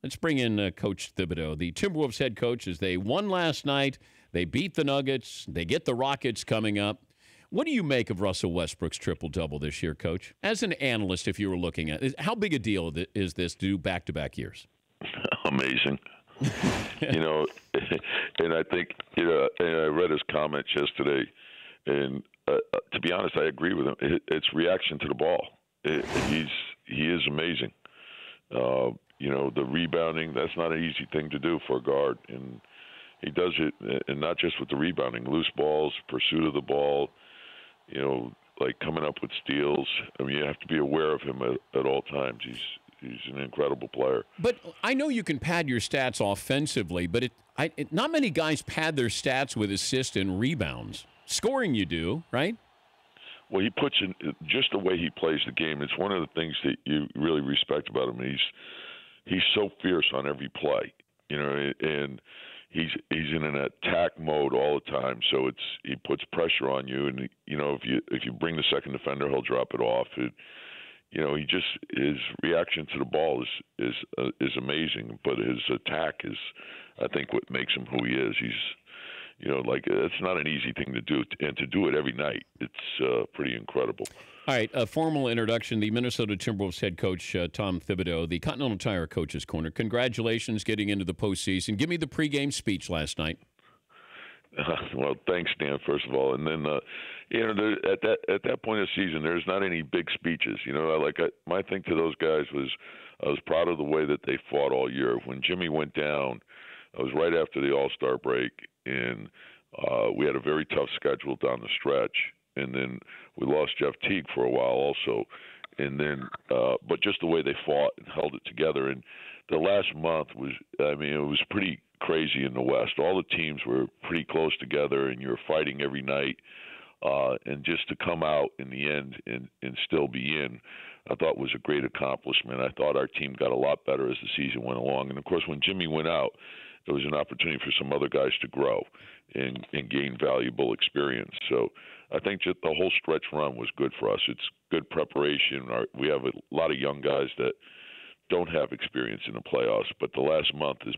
Let's bring in Coach Thibodeau, the Timberwolves head coach, as they won last night. They beat the Nuggets. They get the Rockets coming up. What do you make of Russell Westbrook's triple-double this year, Coach? As an analyst, if you were looking at it, how big a deal is this to do back-to-back years? Amazing. And I think, and I read his comments yesterday, and to be honest, I agree with him. It's reaction to the ball. He is amazing. The rebounding, that's not an easy thing to do for a guard. And he does it, and not just with the rebounding, loose balls, pursuit of the ball, like coming up with steals. I mean, you have to be aware of him at all times. He's an incredible player. But I know you can pad your stats offensively, but not many guys pad their stats with assists and rebounds. Scoring you do, right? Well, he puts in just the way he plays the game. It's one of the things that you really respect about him. He's so fierce on every play, and he's in an attack mode all the time. So he puts pressure on you, and if you bring the second defender, he'll drop it off. His reaction to the ball is amazing, but his attack is, I think, what makes him who he is. He's it's not an easy thing to do, and to do it every night, it's pretty incredible. All right, a formal introduction. The Minnesota Timberwolves head coach, Tom Thibodeau, the Continental Tire Coaches Corner. Congratulations getting into the postseason. Give me the pregame speech last night. Well, thanks, Dan, first of all. And then, at that point of the season, there's not any big speeches. My thing to those guys was I was proud of the way that they fought all year. When Jimmy went down, I was right after the All-Star break, and we had a very tough schedule down the stretch. And then we lost Jeff Teague for a while also. And then, but just the way they fought and held it together. And the last month it was pretty crazy in the West. All the teams were pretty close together, and you were fighting every night. And just to come out in the end and still be in, I thought was a great accomplishment. I thought our team got a lot better as the season went along. And, of course, when Jimmy went out, there was an opportunity for some other guys to grow and gain valuable experience. So I think just the whole stretch run was good for us. It's good preparation. We have a lot of young guys that don't have experience in the playoffs, but the last month it's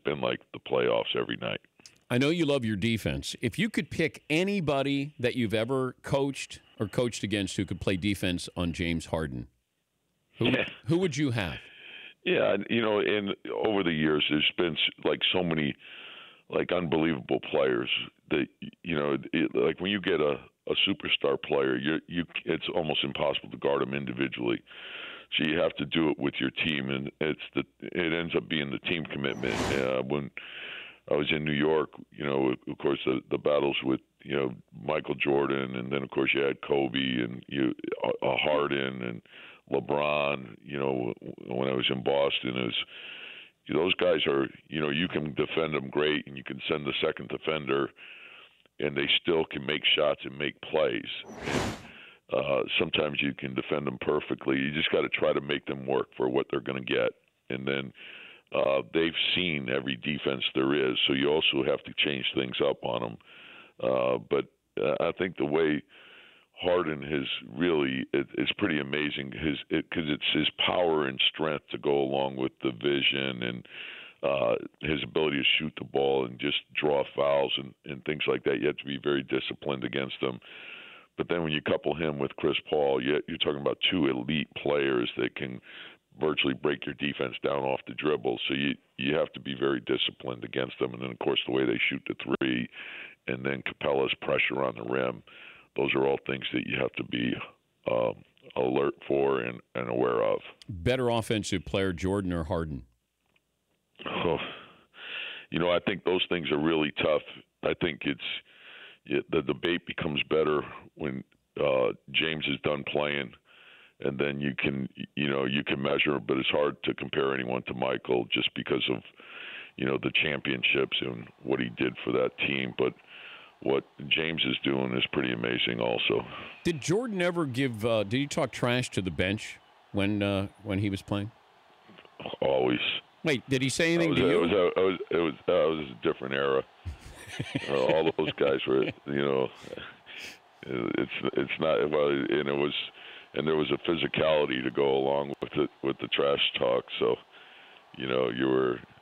been like the playoffs every night. I know you love your defense. If you could pick anybody that you've ever coached or coached against who could play defense on James Harden, who would you have? Yeah, and over the years, there's been so many unbelievable players that like when you get a superstar player, it's almost impossible to guard them individually. So you have to do it with your team, and it ends up being the team commitment. When I was in New York, of course the battles with Michael Jordan, and then of course you had Kobe and Harden and LeBron. When I was in Boston, it was those guys are you can defend them great, and you can send the second defender, and they still can make shots and make plays. And sometimes you can defend them perfectly. You just got to try to make them work for what they're going to get, and then they've seen every defense there is, so you also have to change things up on them. But I think the way Harden has really it's pretty amazing because it's his power and strength to go along with the vision and his ability to shoot the ball and just draw fouls and things like that. You have to be very disciplined against them. But then when you couple him with Chris Paul, you're talking about two elite players that can virtually break your defense down off the dribble. So you have to be very disciplined against them. And then, of course, the way they shoot the three, and then Capella's pressure on the rim, those are all things that you have to be alert for and aware of. Better offensive player, Jordan or Harden? Oh, I think those things are really tough. I think the debate becomes better when James is done playing, and then you can measure, but it's hard to compare anyone to Michael just because of the championships and what he did for that team. But what James is doing is pretty amazing also. Did Jordan ever did he talk trash to the bench when he was playing? Always. Wait, did he say anything to you? It was a different era. All those guys were, it's not, well, and there was a physicality to go along with the trash talk. So it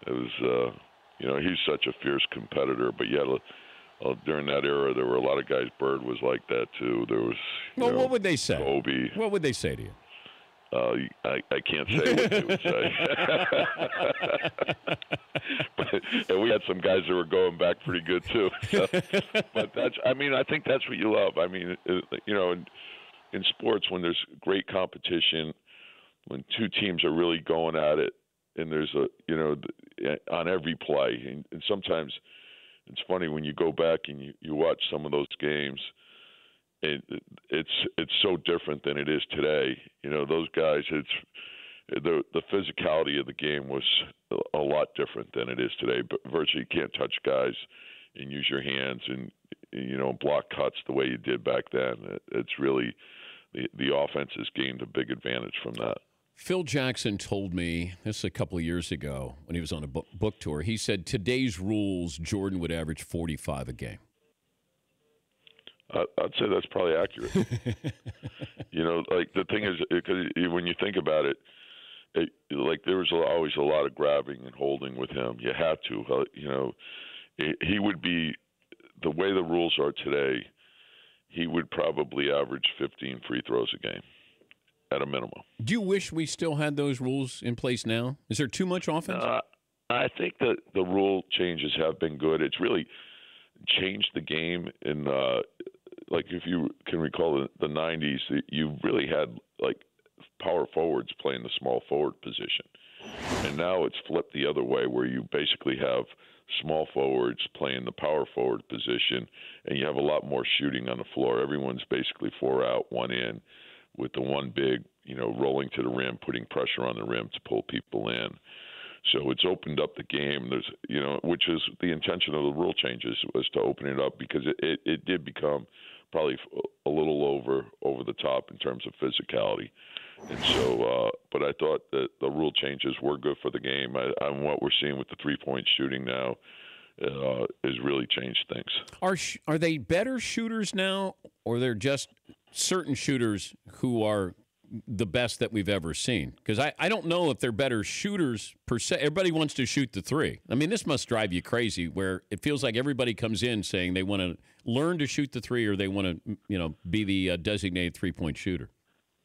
was, he's such a fierce competitor. But yeah, during that era, there were a lot of guys. Bird was like that too. There was, what would they say? Kobe. What would they say to you? I can't say what they would say. And we had some guys that were going back pretty good too. But I think that's what you love. I mean, in sports, when there's great competition, when two teams are really going at it, and there's on every play, and sometimes it's funny when you go back and you watch some of those games. It's so different than it is today. Those guys, the physicality of the game was a lot different than it is today. But virtually you can't touch guys and use your hands and block cuts the way you did back then. It's really the offense has gained a big advantage from that. Phil Jackson told me this a couple of years ago when he was on a book tour. He said today's rules, Jordan would average 45 a game. I'd say that's probably accurate. Like the thing is, because when you think about it, like there was always a lot of grabbing and holding with him. You had to, he would be, the way the rules are today, he would probably average 15 free throws a game at a minimum. Do you wish we still had those rules in place now? Is there too much offense? I think that the rule changes have been good. It's really changed the game in like if you can recall the 90s, you really had like power forwards playing the small forward position. And now it's flipped the other way where you basically have small forwards playing the power forward position, and you have a lot more shooting on the floor. Everyone's basically 4 out, 1 in, with the one big, rolling to the rim, putting pressure on the rim to pull people in. So it's opened up the game. There's, which is the intention of the rule changes, was to open it up because it did become probably a little over the top in terms of physicality. And so, but I thought that the rule changes were good for the game. And what we're seeing with the 3-point shooting now has really changed things. Are they better shooters now, or they're just certain shooters who are the best that we've ever seen? Because I don't know if they're better shooters per se. Everybody wants to shoot the three. I mean, this must drive you crazy where it feels like everybody comes in saying they want to learn to shoot the three or they want to, be the designated 3-point shooter.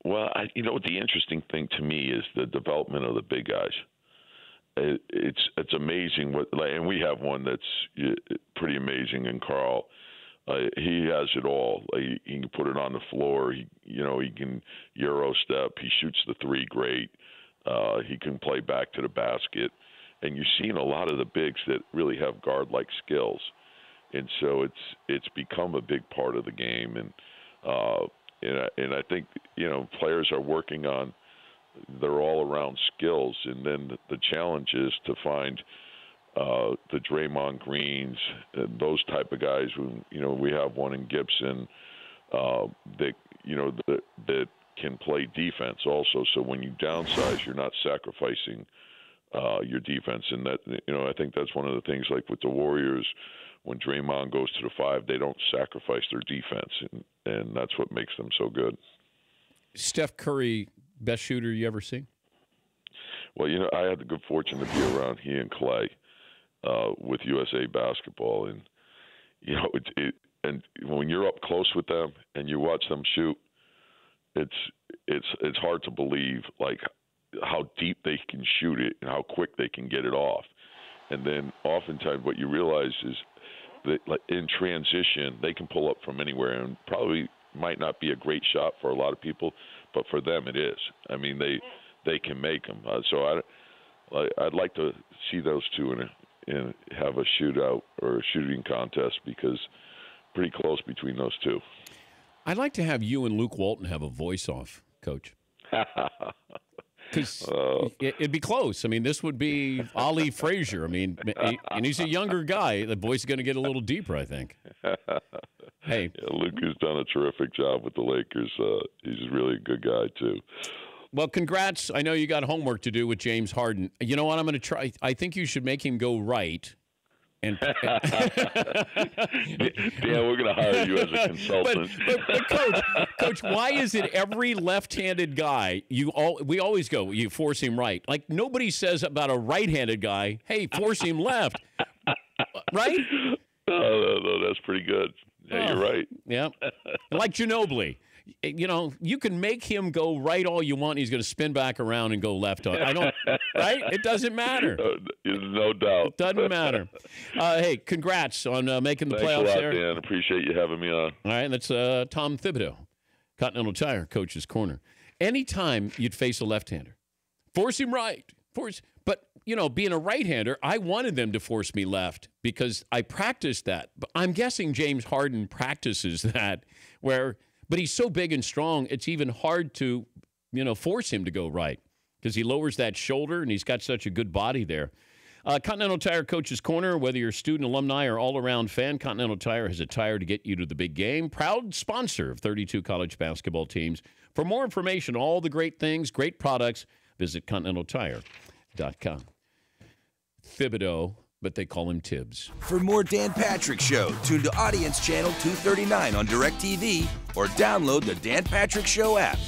Well, the interesting thing to me is the development of the big guys. It's amazing and we have one that's pretty amazing in Carl. He has it all. He can put it on the floor. He can Euro step. He shoots the three great. He can play back to the basket. And you've seen a lot of the bigs that really have guard-like skills. And so it's become a big part of the game. And I think, players are working on their all-around skills. And then the challenge is to find the Draymond Greens, those type of guys who, we have one in Gibson that can play defense also. So when you downsize, you're not sacrificing your defense. And that, I think that's one of the things, like with the Warriors, when Draymond goes to the 5, they don't sacrifice their defense. And that's what makes them so good. Steph Curry, best shooter you ever seen? Well, I had the good fortune to be around he and Clay with USA Basketball, and and when you're up close with them and you watch them shoot, it's hard to believe like how deep they can shoot it and how quick they can get it off. And then oftentimes what you realize is that, like, in transition, they can pull up from anywhere, and probably might not be a great shot for a lot of people, but for them it is. I mean, they can make them. So I'd like to see those two and have a shootout or a shooting contest, because pretty close between those two. I'd like to have you and Luke Walton have a voice-off, Coach. Because it'd be close. I mean, this would be Ali Frazier. I mean, and he's a younger guy. The voice is going to get a little deeper, I think. Hey, yeah, Luke has done a terrific job with the Lakers. He's really a good guy, too. Well, congrats. I know you got homework to do with James Harden. You know what? I'm going to try. I think you should make him go right And Dan, we're going to hire you as a consultant. but Coach, why is it every left-handed guy we always go, you force him right? Like nobody says about a right-handed guy, hey, force him left, right? No, that's pretty good. Yeah, you're right. Yeah, like Ginobili. You know, you can make him go right all you want. And he's going to spin back around and go left. Right? It doesn't matter. No doubt. It doesn't matter. Hey, congrats on making the Thanks playoffs a lot, there. Dan. Appreciate you having me on. All right, and that's Tom Thibodeau, Continental Tire, Coach's Corner. Anytime you'd face a left-hander, force him right. But, you know, being a right-hander, I wanted them to force me left because I practiced that. But I'm guessing James Harden practices that but he's so big and strong, it's even hard to, you know, force him to go right because he lowers that shoulder and he's got such a good body there. Continental Tire Coach's Corner, whether you're a student, alumni, or all-around fan, Continental Tire has a tire to get you to the big game. Proud sponsor of 32 college basketball teams. For more information, all the great things, great products, visit ContinentalTire.com. Thibodeau, but they call him Tibbs. For more Dan Patrick Show, tune to Audience Channel 239 on DirecTV or download the Dan Patrick Show app.